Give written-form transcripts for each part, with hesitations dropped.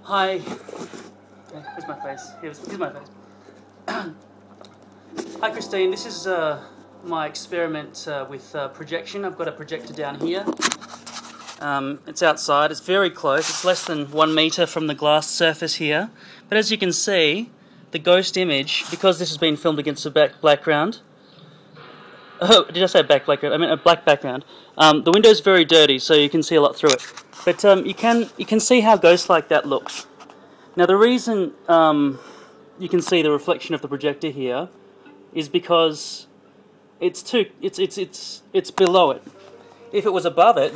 Hi. Okay, here's my face. Here's my face. Hi, Christine. This is my experiment with projection. I've got a projector down here. It's outside. It's very close. It's less than 1 meter from the glass surface here. But as you can see, the ghost image, because this has been filmed against a background. Oh, did I say background? I mean a black background. The window's very dirty, so you can see a lot through it. But you can see how ghost-like that looks. Now the reason you can see the reflection of the projector here is because it's below it. If it was above it,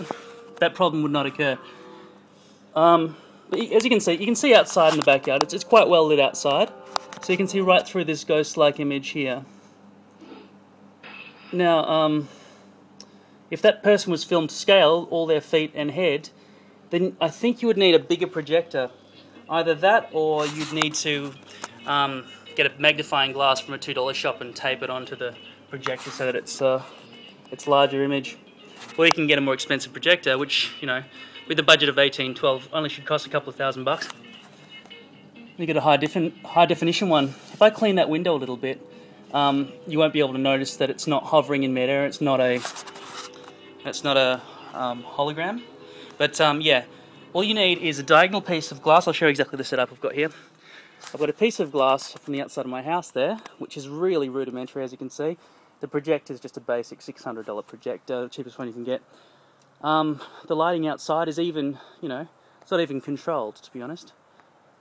that problem would not occur. But as you can see outside in the backyard. It's quite well lit outside, so you can see right through this ghost-like image here. Now, if that person was filmed to scale, all their feet and head, then I think you would need a bigger projector. Either that, or you'd need to get a magnifying glass from a $2 shop and tape it onto the projector so that it's larger image. Or you can get a more expensive projector, which, you know, with a budget of $18, $12, only should cost a couple of $1,000. You get a high definition one. If I clean that window a little bit, you won't be able to notice that it's not hovering in midair. It's not a hologram. But yeah, all you need is a diagonal piece of glass. I'll show you exactly the setup I've got here. I've got a piece of glass from the outside of my house there, which is really rudimentary, as you can see. The projector is just a basic $600 projector, the cheapest one you can get. The lighting outside is even, you know, it's not even controlled, to be honest.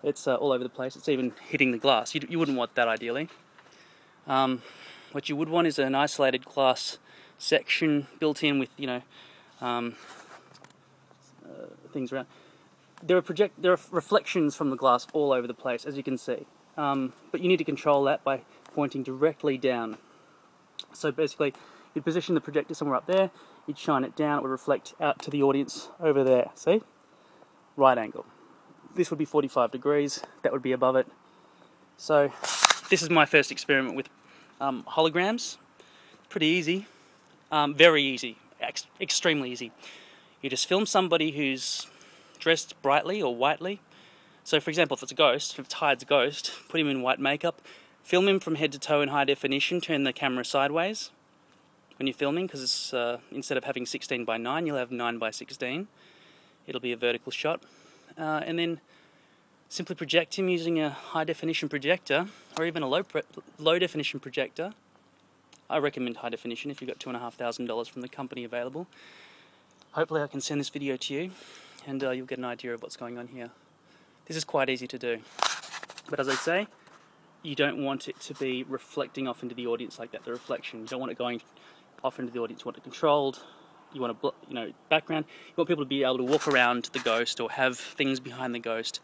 It's all over the place. It's even hitting the glass. You wouldn't want that, ideally. What you would want is an isolated glass section built in with, you know, things around. There are reflections from the glass all over the place, as you can see. But you need to control that by pointing directly down. So basically, you'd position the projector somewhere up there, you'd shine it down, it would reflect out to the audience over there, see? Right angle. This would be 45 degrees, that would be above it. So, this is my first experiment with holograms. Pretty easy. Very easy. Extremely easy. You just film somebody who's dressed brightly or whitely. So for example, if it's a ghost, if Hyde's a ghost, put him in white makeup, film him from head to toe in high definition, turn the camera sideways when you're filming, because it's instead of having 16 by 9, you'll have 9 by 16. It'll be a vertical shot. And then simply project him using a high definition projector, or even a low definition projector. I recommend high definition if you've got $2,500 from the company available. Hopefully I can send this video to you, and you'll get an idea of what's going on here. This is quite easy to do. But as I say, you don't want it to be reflecting off into the audience like that, the reflection. You don't want it going off into the audience. You want it controlled. You want a background. You want people to be able to walk around the ghost or have things behind the ghost.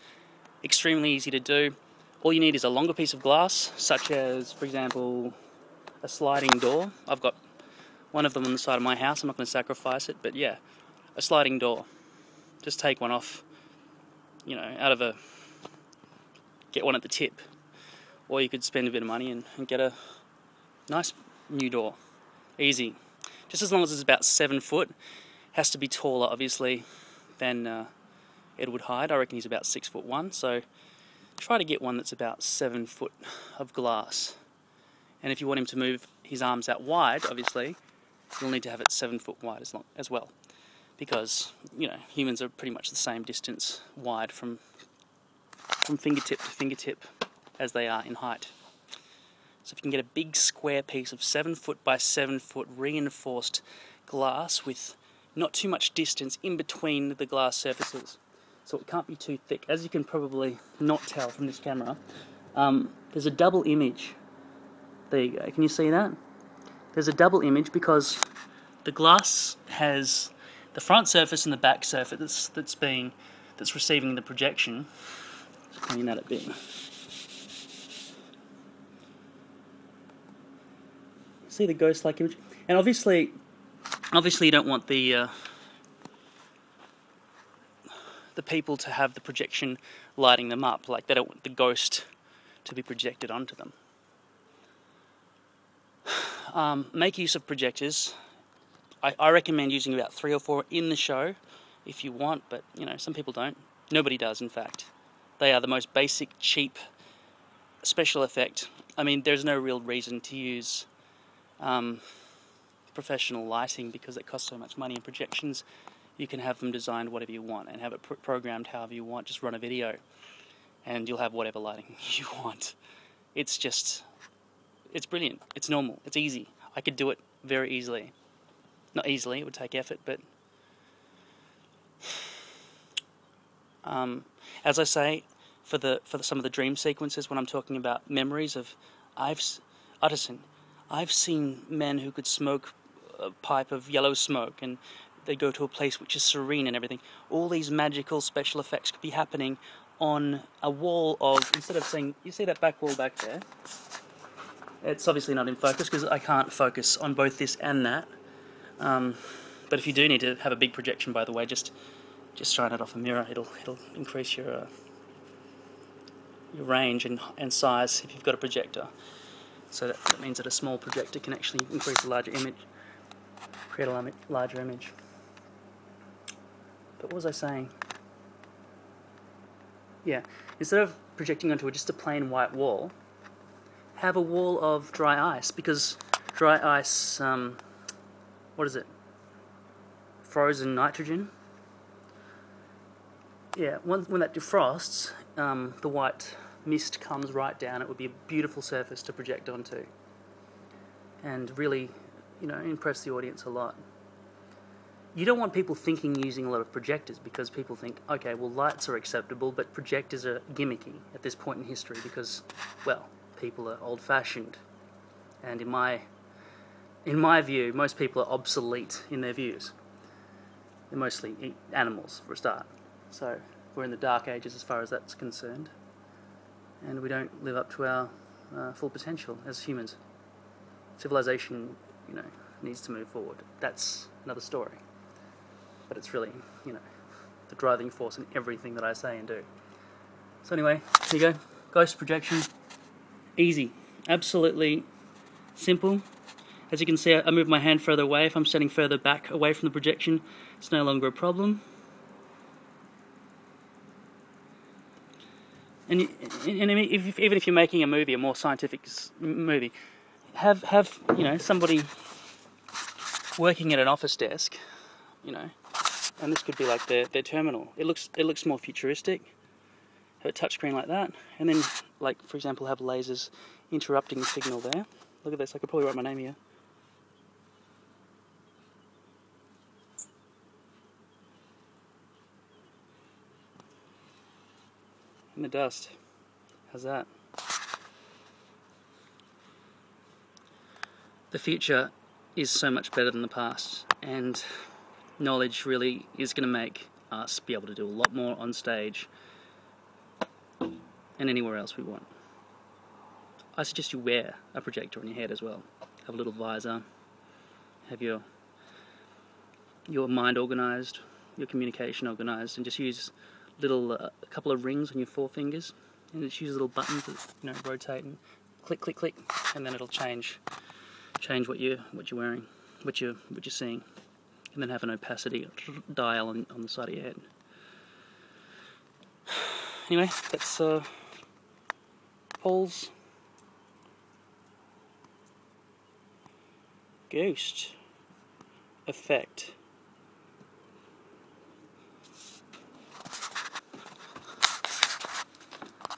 Extremely easy to do. All you need is a longer piece of glass, such as, for example, a sliding door. I've got one of them on the side of my house. I'm not going to sacrifice it, but yeah, a sliding door. Just take one off, you know, get one at the tip. Or you could spend a bit of money and get a nice new door. Easy. Just as long as it's about 7 foot. Has to be taller, obviously, than Edward Hyde. I reckon he's about 6'1", so try to get one that's about 7 foot of glass. And if you want him to move his arms out wide, obviously, you'll need to have it 7 foot wide as well. Because, you know, humans are pretty much the same distance wide from fingertip to fingertip as they are in height. So if you can get a big square piece of 7 foot by 7 foot reinforced glass with not too much distance in between the glass surfaces, so it can't be too thick. As you can probably not tell from this camera, there's a double image. There you go. Can you see that? There's a double image because the glass has the front surface and the back surface that's receiving the projection. Just clean that a bit. See the ghost-like image, and obviously you don't want the people to have the projection lighting them up. Like, they don't want the ghost to be projected onto them. Make use of projectors. I recommend using about 3 or 4 in the show if you want, but you know, some people don't. Nobody does, in fact. They are the most basic, cheap special effect. I mean, there's no real reason to use professional lighting because it costs so much money. And projections, you can have them designed whatever you want and have it programmed however you want. Just run a video and you'll have whatever lighting you want. It's brilliant. It's normal. It's easy. I could do it very easily. Not easily, it would take effort, but as I say, for some of the dream sequences, when I'm talking about memories of Utterson, I've seen men who could smoke a pipe of yellow smoke, and they go to a place which is serene and everything. All these magical special effects could be happening on a wall of, instead of saying, you see that back wall back there? It's obviously not in focus because I can't focus on both this and that. But if you do need to have a big projection, by the way, just shine it off a mirror. It'll increase your range and size if you've got a projector. So that means that a small projector can actually increase a larger image, create a larger image. But what was I saying? Yeah, instead of projecting onto just a plain white wall, have a wall of dry ice, because dry ice, what is it? Frozen nitrogen? Yeah, when that defrosts, the white mist comes right down. It would be a beautiful surface to project onto and really, impress the audience a lot. You don't want people thinking using a lot of projectors, because people think, okay, well, lights are acceptable, but projectors are gimmicky at this point in history because, well, people are old-fashioned, and in my view, most people are obsolete in their views. They're mostly animals, for a start. So we're in the dark ages as far as that's concerned, and we don't live up to our full potential as humans. Civilization, needs to move forward. That's another story. But it's really, the driving force in everything that I say and do. So anyway, here you go. Ghost projection. Easy. Absolutely simple. As you can see, I move my hand further away. If I'm standing further back away from the projection, it's no longer a problem. And even if you're making a movie, a more scientific movie, have somebody working at an office desk, and this could be like their terminal. It looks more futuristic. Have a touchscreen like that, and then, like, for example, have lasers interrupting the signal there. Look at this. I could probably write my name here. In the dust. How's that? The future is so much better than the past, and knowledge really is going to make us be able to do a lot more on stage and anywhere else we want. I suggest you wear a projector on your head as well. Have a little visor, have your mind organised, your communication organised, and just use a couple of rings on your forefingers, and just use little buttons that rotate and click, click, click, and then it'll change what you're wearing, what you're seeing, and then have an opacity dial on the side of your head. Anyway, that's Paul's ghost effect.